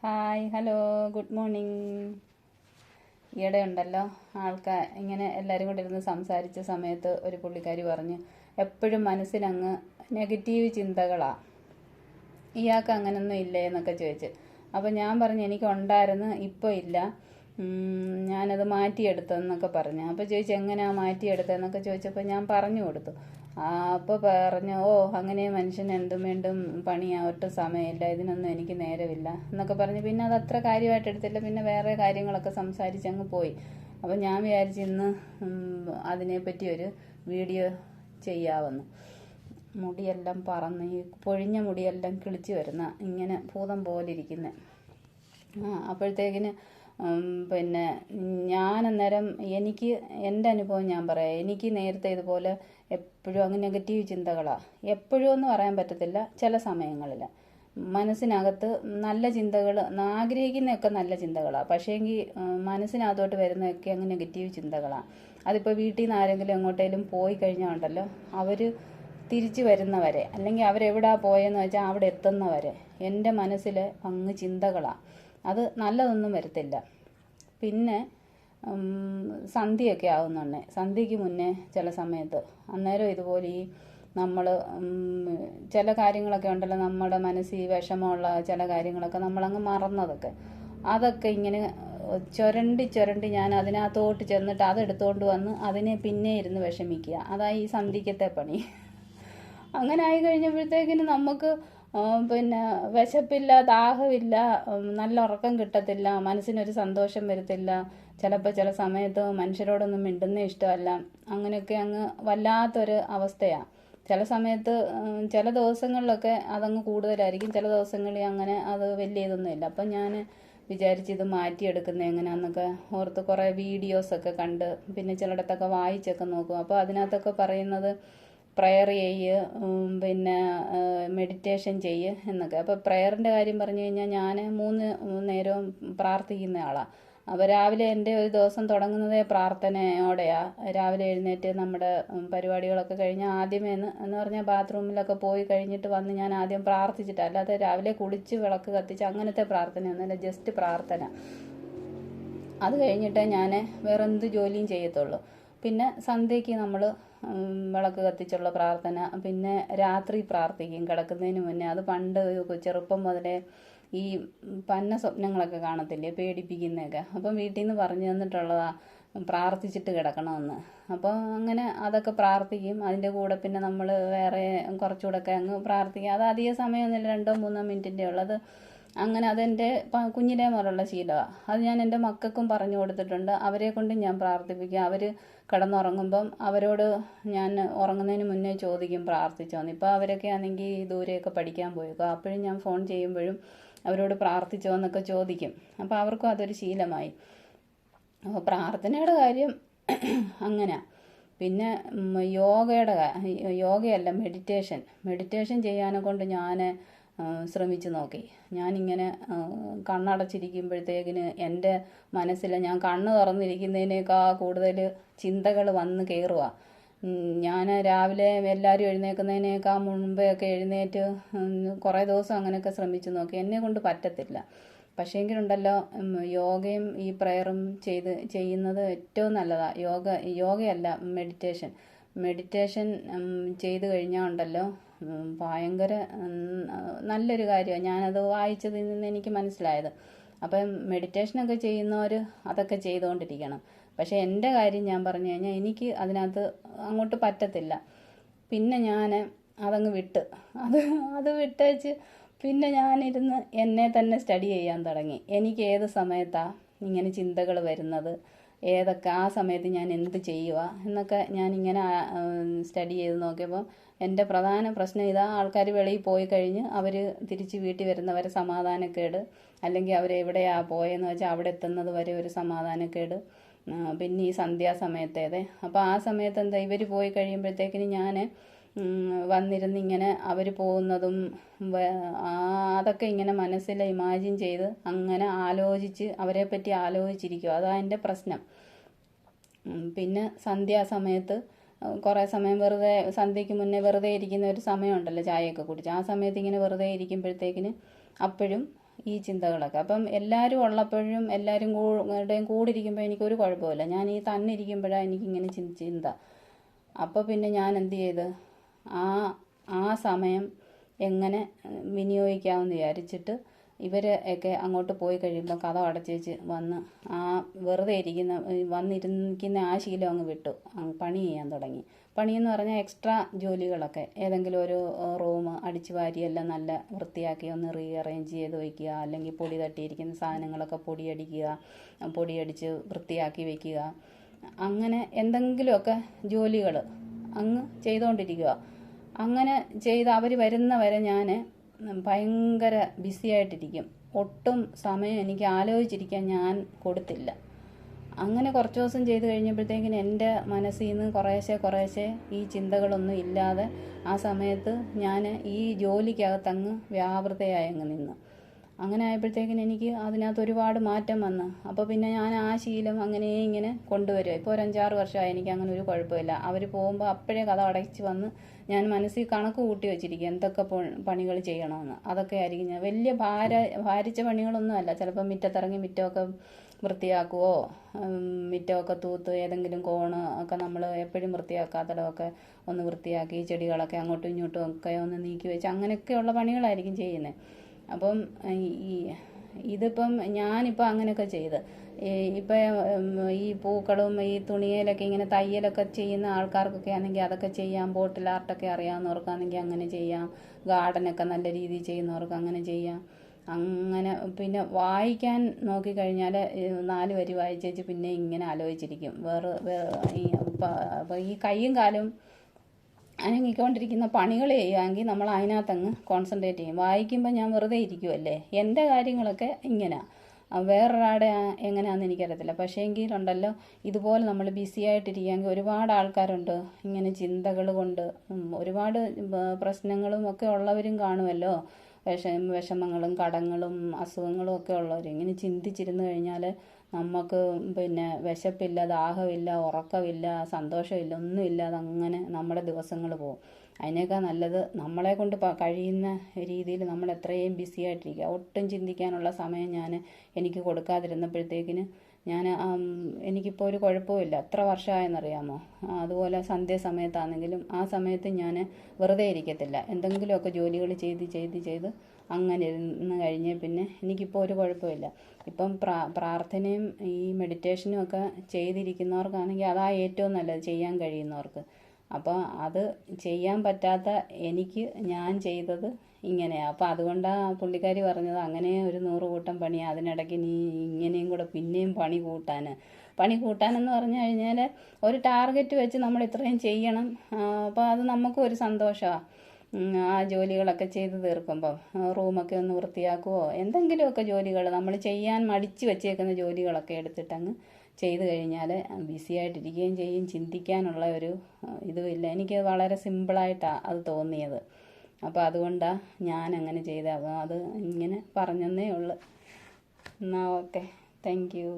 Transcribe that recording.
Hi hello good morning. ഈയിടെ ഉണ്ടല്ലോ ഇങ്ങനെ എല്ലാവരും കൂടെ ഇരുന്ന് സംസാരിച്ച സമയത്ത് ഒരു പുള്ളിക്കാരി പറഞ്ഞു, എപ്പോഴും മനസ്സിലങ്ങ് നെഗറ്റീവ് ചിന്തകളാണ്, ഇയാൾക്ക് അങ്ങനൊന്നും ഇല്ലേ എന്നൊക്കെ ചോദിച്ച്. അപ്പോൾ ഞാൻ പറഞ്ഞു എനിക്കുണ്ടായിരുന്നു, ഇപ്പോൾ ഇല്ല, ഞാനത് മാറ്റിയെടുത്തെന്നൊക്കെ പറഞ്ഞു. അപ്പോൾ ചോദിച്ചു എങ്ങനെയാണ് മാറ്റിയെടുത്തതെന്നൊക്കെ ചോദിച്ചപ്പോൾ ഞാൻ പറഞ്ഞു കൊടുത്തു. അപ്പോൾ പറഞ്ഞു, ഓ അങ്ങനെ മനുഷ്യൻ എന്തും വീണ്ടും പണിയാവട്ടെ, സമയമില്ല, ഇതിനൊന്നും എനിക്ക് നേരമില്ല എന്നൊക്കെ പറഞ്ഞ് പിന്നെ അത് അത്ര കാര്യമായിട്ട് എടുത്തില്ല. പിന്നെ വേറെ കാര്യങ്ങളൊക്കെ സംസാരിച്ച് അങ്ങ് പോയി. അപ്പോൾ ഞാൻ വിചാരിച്ചു ഇന്ന് അതിനെപ്പറ്റി ഒരു വീഡിയോ ചെയ്യാമെന്ന്. മുടിയെല്ലാം പറന്ന്, ഈ പൊഴിഞ്ഞ മുടിയെല്ലാം കിളിച്ച് വരുന്ന, ഇങ്ങനെ ഭൂതം പോലെ ഇരിക്കുന്നത്. അപ്പോഴത്തേക്കിന് പിന്നെ ഞാൻ അന്നേരം എൻ്റെ അനുഭവം ഞാൻ പറയാം. എനിക്ക് നേരത്തെ ഇതുപോലെ എപ്പോഴും അങ്ങ് നെഗറ്റീവ് ചിന്തകളാണ്. എപ്പോഴും എന്ന് പറയാൻ പറ്റത്തില്ല, ചില സമയങ്ങളിൽ മനസ്സിനകത്ത് നല്ല ചിന്തകൾ, ആഗ്രഹിക്കുന്നതൊക്കെ നല്ല ചിന്തകളാണ്, പക്ഷേങ്കിൽ മനസ്സിനകത്തോട്ട് വരുന്നതൊക്കെ അങ്ങ് നെഗറ്റീവ് ചിന്തകളാണ്. അതിപ്പോൾ വീട്ടിൽ നിന്ന് ആരെങ്കിലും എങ്ങോട്ടേലും പോയി കഴിഞ്ഞാൽ ഉണ്ടല്ലോ, അവർ തിരിച്ചു വരുന്നവരെ, അല്ലെങ്കിൽ അവരെവിടാ പോയെന്ന് വെച്ചാൽ അവിടെ എത്തുന്നവരെ എൻ്റെ മനസ്സിൽ അങ്ങ് ചിന്തകളാണ്. അത് നല്ലതൊന്നും വരത്തില്ല. പിന്നെ സന്ധ്യയൊക്കെ ആവുന്നുണ്ട്, സന്ധ്യയ്ക്ക് മുന്നേ ചില സമയത്ത് അന്നേരം ഇതുപോലെ ഈ നമ്മൾ ചില കാര്യങ്ങളൊക്കെ ഉണ്ടല്ലോ, നമ്മുടെ മനസ്സിൽ വിഷമമുള്ള ചില കാര്യങ്ങളൊക്കെ നമ്മളങ്ങ് അതൊക്കെ ഇങ്ങനെ ചുരണ്ടി ഞാൻ അതിനകത്തോട്ട് ചെന്നിട്ട് അതെടുത്തുകൊണ്ട് വന്ന് അതിനെ പിന്നെ ഇരുന്ന് വിഷമിക്കുക. അതായി ഈ സന്ധിക്കത്തെ പണി. അങ്ങനെ ആയി കഴിഞ്ഞപ്പോഴത്തേക്കിന് നമുക്ക് പിന്നെ വിശപ്പില്ല, ദാഹമില്ല, നല്ല ഉറക്കം കിട്ടത്തില്ല, മനസ്സിനൊരു സന്തോഷം വരത്തില്ല. ചിലപ്പോൾ ചില സമയത്ത് മനുഷ്യരോടൊന്നും മിണ്ടുന്ന ഇഷ്ടമല്ല. അങ്ങനെയൊക്കെ അങ്ങ് വല്ലാത്തൊരു അവസ്ഥയാണ്. ചില സമയത്ത് ചില ദിവസങ്ങളിലൊക്കെ അതങ്ങ് കൂടുതലായിരിക്കും, ചില ദിവസങ്ങളിൽ അങ്ങനെ അത് വലിയ ഇതൊന്നുമില്ല. അപ്പം ഞാൻ വിചാരിച്ചിത് മാറ്റിയെടുക്കുന്നത് എങ്ങനെയാണെന്നൊക്കെ ഓർത്ത് കുറേ വീഡിയോസൊക്കെ കണ്ട്, പിന്നെ ചിലയിടത്തൊക്കെ വായിച്ചൊക്കെ നോക്കും. അപ്പോൾ അതിനകത്തൊക്കെ പറയുന്നത് പ്രയർ ചെയ്യ്, പിന്നെ മെഡിറ്റേഷൻ ചെയ്യ് എന്നൊക്കെ. അപ്പോൾ പ്രയറിൻ്റെ കാര്യം പറഞ്ഞു കഴിഞ്ഞാൽ ഞാൻ 3 നേരവും പ്രാർത്ഥിക്കുന്ന ആളാണ്. അപ്പോൾ രാവിലെ എൻ്റെ ഒരു ദിവസം തുടങ്ങുന്നതേ പ്രാർത്ഥനയോടെയാണ്. രാവിലെ എഴുന്നേറ്റ് നമ്മുടെ പരിപാടികളൊക്കെ കഴിഞ്ഞാൽ ആദ്യമേ എന്ന് പറഞ്ഞാൽ ബാത്റൂമിലൊക്കെ പോയി കഴിഞ്ഞിട്ട് വന്ന് ഞാൻ ആദ്യം പ്രാർത്ഥിച്ചിട്ട്, അല്ലാതെ രാവിലെ കുളിച്ച് വിളക്ക് കത്തിച്ച് അങ്ങനത്തെ പ്രാർത്ഥനയൊന്നുമില്ല, ജസ്റ്റ് പ്രാർത്ഥന. അത് കഴിഞ്ഞിട്ടേ ഞാൻ വേറെ എന്ത് ജോലിയും ചെയ്യത്തുള്ളൂ. പിന്നെ സന്ധ്യയ്ക്ക് നമ്മൾ വിളക്ക് കത്തിച്ചുള്ള പ്രാർത്ഥന, പിന്നെ രാത്രി പ്രാർത്ഥിക്കും കിടക്കുന്നതിന് മുന്നേ. അത് പണ്ട് ചെറുപ്പം മുതലേ ഈ പന്ന സ്വപ്നങ്ങളൊക്കെ കാണത്തില്ലേ, പേടിപ്പിക്കുന്നതൊക്കെ, അപ്പം വീട്ടിൽ നിന്ന് പറഞ്ഞു തന്നിട്ടുള്ളതാണ് പ്രാർത്ഥിച്ചിട്ട് കിടക്കണമെന്ന്. അപ്പോൾ അങ്ങനെ അതൊക്കെ പ്രാർത്ഥിക്കും. അതിൻ്റെ കൂടെ പിന്നെ നമ്മൾ വേറെ കുറച്ചുകൂടെയൊക്കെ അങ്ങ് പ്രാർത്ഥിക്കും. അത് അധിക സമയമൊന്നുമില്ല, 2-3 മിനിറ്റിൻ്റെ ഉള്ളത്. അങ്ങനെ അതെൻ്റെ കുഞ്ഞിലേ മുതലുള്ള ശീലമാണ്. അത് ഞാൻ എൻ്റെ മക്കൾക്കും പറഞ്ഞു കൊടുത്തിട്ടുണ്ട്. അവരെ കൊണ്ട് ഞാൻ പ്രാർത്ഥിപ്പിക്കും. അവർ കിടന്നുറങ്ങുമ്പം അവരോട് ഞാൻ ഉറങ്ങുന്നതിന് മുന്നേ ചോദിക്കും പ്രാർത്ഥിച്ചോന്ന്. ഇപ്പോൾ അവരൊക്കെ ആണെങ്കിൽ ദൂരെയൊക്കെ പഠിക്കാൻ പോയേക്കും. അപ്പോഴും ഞാൻ ഫോൺ ചെയ്യുമ്പോഴും അവരോട് പ്രാർത്ഥിച്ചോ എന്നൊക്കെ ചോദിക്കും. അപ്പോൾ അവർക്കും അതൊരു ശീലമായി. അപ്പോൾ പ്രാർത്ഥനയുടെ കാര്യം അങ്ങനെ. പിന്നെ യോഗയല്ല, മെഡിറ്റേഷൻ ചെയ്യാനെ കൊണ്ട് ഞാൻ ശ്രമിച്ചു നോക്കി. ഞാനിങ്ങനെ കണ്ണടച്ചിരിക്കുമ്പോഴത്തേക്കിന് എൻ്റെ മനസ്സിൽ ഞാൻ കണ്ണ് തുറന്നിരിക്കുന്നതിനേക്കാൾ കൂടുതൽ ചിന്തകൾ വന്ന് കയറുക. ഞാൻ രാവിലെ എല്ലാവരും എഴുന്നേൽക്കുന്നതിനേക്കാൾ മുമ്പേ ഒക്കെ എഴുന്നേറ്റ് കുറേ ദിവസം അങ്ങനെയൊക്കെ ശ്രമിച്ചു നോക്കി. എന്നെ കൊണ്ട് പറ്റത്തില്ല. പക്ഷേങ്കിലുണ്ടല്ലോ, യോഗയും ഈ പ്രയറും ചെയ്യുന്നത് ഏറ്റവും നല്ലതാണ്. യോഗയല്ല, മെഡിറ്റേഷൻ ചെയ്ത് കഴിഞ്ഞാൽ ഉണ്ടല്ലോ, ഭയങ്കര നല്ലൊരു കാര്യമാണ്. ഞാനത് വായിച്ചതിൽ നിന്ന് എനിക്ക് മനസ്സിലായത്. അപ്പം മെഡിറ്റേഷനൊക്കെ ചെയ്യുന്നവർ അതൊക്കെ ചെയ്തുകൊണ്ടിരിക്കണം. പക്ഷേ എൻ്റെ കാര്യം ഞാൻ പറഞ്ഞു കഴിഞ്ഞാൽ എനിക്ക് അതിനകത്ത് അങ്ങോട്ട് പറ്റത്തില്ല. പിന്നെ ഞാൻ അതങ്ങ് അത് വിട്ടേച്ച് പിന്നെ ഞാനിരുന്ന് എന്നെ തന്നെ സ്റ്റഡി ചെയ്യാൻ തുടങ്ങി. എനിക്ക് ഏത് സമയത്താണ് ഇങ്ങനെ ചിന്തകൾ വരുന്നത്, ഏതൊക്കെ ആ സമയത്ത് ഞാൻ എന്ത് ചെയ്യുക എന്നൊക്കെ ഞാനിങ്ങനെ സ്റ്റഡി ചെയ്ത് നോക്കിയപ്പോൾ എൻ്റെ പ്രധാന പ്രശ്നം ഇതാ. ആൾക്കാർ വെളിയിൽ പോയി കഴിഞ്ഞ് അവർ തിരിച്ച് വീട്ടിൽ വരുന്നവരെ സമാധാനക്കേട്, അല്ലെങ്കിൽ അവരെവിടെയാണ് പോയെന്ന് വെച്ചാൽ അവിടെ എത്തുന്നത് വരെ ഒരു സമാധാനക്കേട്. പിന്നെ ഈ സന്ധ്യാസമയത്തേതെ. അപ്പോൾ ആ സമയത്ത് എന്താ, ഇവർ പോയി കഴിയുമ്പോഴത്തേക്കിന് ഞാൻ വന്നിരുന്ന് ഇങ്ങനെ അവർ പോകുന്നതും അതൊക്കെ ഇങ്ങനെ മനസ്സിൽ ഇമാജിൻ ചെയ്ത് അങ്ങനെ ആലോചിച്ച് അവരെപ്പറ്റി ആലോചിച്ചിരിക്കും. അതാണ് എൻ്റെ പ്രശ്നം. പിന്നെ സന്ധ്യാസമയത്ത് കുറേ സമയം വെറുതെ, സന്ധ്യയ്ക്ക് മുന്നേ വെറുതെ ഇരിക്കുന്ന ഒരു സമയമുണ്ടല്ലോ, ചായയൊക്കെ കുടിച്ച് ആ സമയത്ത് ഇങ്ങനെ വെറുതെ ഇരിക്കുമ്പോഴത്തേക്കിന് അപ്പോഴും ഈ ചിന്തകളൊക്കെ. അപ്പം എല്ലാവരും ഉള്ളപ്പോഴും എല്ലാവരും കൂടിയിരിക്കുമ്പോൾ എനിക്കൊരു കുഴപ്പമില്ല. ഞാൻ ഈ തന്നെ ഇരിക്കുമ്പോഴാണ് എനിക്കിങ്ങനെ ചിന്ത. അപ്പോൾ പിന്നെ ഞാൻ എന്ത് ചെയ്ത് ആ ആ സമയം എങ്ങനെ വിനിയോഗിക്കാമെന്ന് വിചാരിച്ചിട്ട് ഇവരൊക്കെ അങ്ങോട്ട് പോയി കഴിയുമ്പോൾ കഥ അടച്ചേച്ച് വന്ന് ആ വെറുതെ വന്നിരിക്കുന്ന ആ ശീലം അങ്ങ് വിട്ടു. പണി ചെയ്യാൻ തുടങ്ങി. പണിയെന്ന് പറഞ്ഞാൽ എക്സ്ട്രാ ജോലികളൊക്കെ, ഏതെങ്കിലും ഒരു റൂം അടിച്ചു വാരിയെല്ലാം നല്ല വൃത്തിയാക്കി ഒന്ന് റീഅറേഞ്ച് ചെയ്ത് വയ്ക്കുക, അല്ലെങ്കിൽ പൊടി തട്ടിയിരിക്കുന്ന സാധനങ്ങളൊക്കെ പൊടിയടിച്ച് വൃത്തിയാക്കി വയ്ക്കുക. അങ്ങനെ എന്തെങ്കിലുമൊക്കെ ജോലികൾ അങ്ങ് ചെയ്തുകൊണ്ടിരിക്കുക. അങ്ങനെ ചെയ്ത് അവർ വരുന്നവരെ ഞാൻ ഭയങ്കര ബിസിയായിട്ടിരിക്കും. ഒട്ടും സമയം എനിക്ക് ആലോചിച്ചിരിക്കാൻ ഞാൻ കൊടുത്തില്ല. അങ്ങനെ കുറച്ച് ദിവസം ചെയ്ത് കഴിഞ്ഞപ്പോഴത്തേക്കിന് എൻ്റെ മനസ്സിൽ നിന്ന് കുറേശ്ശെ ഈ ചിന്തകളൊന്നും ഇല്ലാതെ ആ സമയത്ത് ഞാൻ ഈ ജോലിക്കകത്തങ്ങ് വ്യാപൃതയായി അങ്ങ് നിന്ന്. അങ്ങനെ ആയപ്പോഴത്തേക്കിന് എനിക്ക് അതിനകത്ത് ഒരുപാട് മാറ്റം വന്നു. അപ്പോൾ പിന്നെ ഞാൻ ആ ശീലം അങ്ങനെ ഇങ്ങനെ കൊണ്ടുവരിക. ഇപ്പോൾ ഒരു 5-6 വർഷമായി എനിക്ക് അങ്ങനെ ഒരു കുഴപ്പമില്ല. അവർ പോകുമ്പോൾ അപ്പോഴേ കഥ അടച്ച് വന്ന് ഞാൻ മനസ്സിൽ കണക്ക് കൂട്ടി വെച്ചിരിക്കുക എന്തൊക്കെ പണികൾ ചെയ്യണമെന്ന്. അതൊക്കെ ആയിരിക്കും. ഞാൻ വലിയ ഭാരിച്ച പണികളൊന്നും അല്ല. ചിലപ്പോൾ മുറ്റത്തിറങ്ങി മുറ്റമൊക്കെ വൃത്തിയാക്കുവോ, മുറ്റമൊക്കെ തൂത്ത് ഏതെങ്കിലും കോണ് ഒക്കെ നമ്മൾ എപ്പോഴും വൃത്തിയാക്കാത്തടമൊക്കെ ഒന്ന് വൃത്തിയാക്കി, ചെടികളൊക്കെ അങ്ങോട്ടും ഇങ്ങോട്ടും ഒക്കെ ഒന്ന് നീക്കി വെച്ച് അങ്ങനെയൊക്കെയുള്ള പണികളായിരിക്കും ചെയ്യുന്നത്. അപ്പം ഇതിപ്പം ഞാനിപ്പോൾ അങ്ങനെയൊക്കെ ചെയ്ത് ഇപ്പം ഈ പൂക്കളും ഈ തുണിയിലൊക്കെ ഇങ്ങനെ തയ്യലൊക്കെ ചെയ്യുന്ന ആൾക്കാർക്കൊക്കെ ആണെങ്കിൽ അതൊക്കെ ചെയ്യാം. ബോട്ടിൽ ആർട്ടൊക്കെ അറിയാവുന്നവർക്കാണെങ്കിൽ അങ്ങനെ ചെയ്യാം. ഗാർഡനൊക്കെ നല്ല രീതിയിൽ ചെയ്യുന്നവർക്ക് അങ്ങനെ ചെയ്യാം. അങ്ങനെ പിന്നെ വായിക്കാൻ നോക്കിക്കഴിഞ്ഞാൽ 4 വരി വായിച്ചേച്ച് പിന്നെ ഇങ്ങനെ ആലോചിച്ചിരിക്കും. അപ്പോൾ ഈ കൈയും കാലും അനങ്ങിക്കൊണ്ടിരിക്കുന്ന പണികൾ ചെയ്യുകയാണെങ്കിൽ നമ്മൾ അതിനകത്തങ്ങ് കോൺസെൻട്രേറ്റ് ചെയ്യും. വായിക്കുമ്പോൾ ഞാൻ വെറുതെ ഇരിക്കുമല്ലേ. എൻ്റെ കാര്യങ്ങളൊക്കെ ഇങ്ങനെയാണ്. വേറൊരാടെ എങ്ങനെയാണെന്ന് എനിക്കറിയത്തില്ല. പക്ഷേ എങ്കിലുണ്ടല്ലോ ഇതുപോലെ നമ്മൾ ബിസി ആയിട്ടിരിക്കുകയെങ്കിൽ ഒരുപാട് ആൾക്കാരുണ്ട് ഇങ്ങനെ ചിന്തകൾ കൊണ്ട് ഒരുപാട് പ്രശ്നങ്ങളും ഒക്കെ ഉള്ളവരും കാണുമല്ലോ. വിഷമങ്ങളും കടങ്ങളും അസുഖങ്ങളും ഒക്കെ ഉള്ളവർ ഇങ്ങനെ ചിന്തിച്ചിരുന്നു കഴിഞ്ഞാൽ നമുക്ക് പിന്നെ വിശപ്പില്ല, ദാഹമില്ല, ഉറക്കമില്ല, സന്തോഷമില്ല, ഒന്നുമില്ലാതെ അങ്ങനെ നമ്മുടെ ദിവസങ്ങൾ പോകും. അതിനേക്കാൾ നല്ലത് നമ്മളെ കൊണ്ട് കഴിയുന്ന രീതിയിൽ നമ്മൾ എത്രയും ബിസി ആയിട്ടിരിക്കുക. ഒട്ടും ചിന്തിക്കാനുള്ള സമയം എനിക്ക് കൊടുക്കാതിരുന്നപ്പോഴത്തേക്കിന് എനിക്കിപ്പോൾ ഒരു കുഴപ്പമില്ല. എത്ര വർഷമായെന്നറിയാമോ. അതുപോലെ സന്ധ്യാസമയത്താണെങ്കിലും ആ സമയത്ത് ഞാൻ വെറുതെ ഇരിക്കത്തില്ല. എന്തെങ്കിലുമൊക്കെ ജോലികൾ ചെയ്ത് അങ്ങനെ ഇരുന്ന് കഴിഞ്ഞ് പിന്നെ എനിക്കിപ്പോൾ ഒരു കുഴപ്പമില്ല. ഇപ്പം പ്രാർത്ഥനയും ഈ മെഡിറ്റേഷനും ഒക്കെ ചെയ്തിരിക്കുന്നവർക്കാണെങ്കിൽ അതാ ഏറ്റവും നല്ലത് ചെയ്യാൻ കഴിയുന്നവർക്ക്. അപ്പോൾ അത് ചെയ്യാൻ പറ്റാത്ത ഞാൻ ചെയ്തത് ഇങ്ങനെയാണ്. അപ്പോൾ അതുകൊണ്ടാണ് പുള്ളിക്കാരി പറഞ്ഞത് അങ്ങനെ ഒരു 100 കൂട്ടം പണിയാണ്, അതിനിടയ്ക്ക് നീ ഇങ്ങനെയും കൂടെ പിന്നെയും പണി കൂട്ടാനെന്ന് പറഞ്ഞു കഴിഞ്ഞാൽ ഒരു ടാർഗറ്റ് വെച്ച് നമ്മൾ ഇത്രയും ചെയ്യണം. അപ്പോൾ അത് നമുക്കും ഒരു സന്തോഷമാണ്. ആ ജോലികളൊക്കെ ചെയ്ത് തീർക്കുമ്പം റൂമൊക്കെ ഒന്ന് വൃത്തിയാക്കുവോ എന്തെങ്കിലുമൊക്കെ ജോലികൾ നമ്മൾ ചെയ്യാൻ മടിച്ച് വെച്ചേക്കുന്ന ജോലികളൊക്കെ എടുത്തിട്ടങ്ങ് ചെയ്ത് കഴിഞ്ഞാൽ ബിസി ആയിട്ടിരിക്കുകയും ചെയ്യും. ചിന്തിക്കാനുള്ള ഒരു ഇതുമില്ല. എനിക്ക് വളരെ സിമ്പിളായിട്ടാണ് അത് തോന്നിയത്. അപ്പോൾ അതുകൊണ്ടാണ് ഞാൻ അങ്ങനെ ചെയ്തത്. അപ്പോൾ അത് ഇങ്ങനെ പറഞ്ഞെന്നേ ഉള്ളൂ. എന്നാൽ ഓക്കെ, താങ്ക് യു.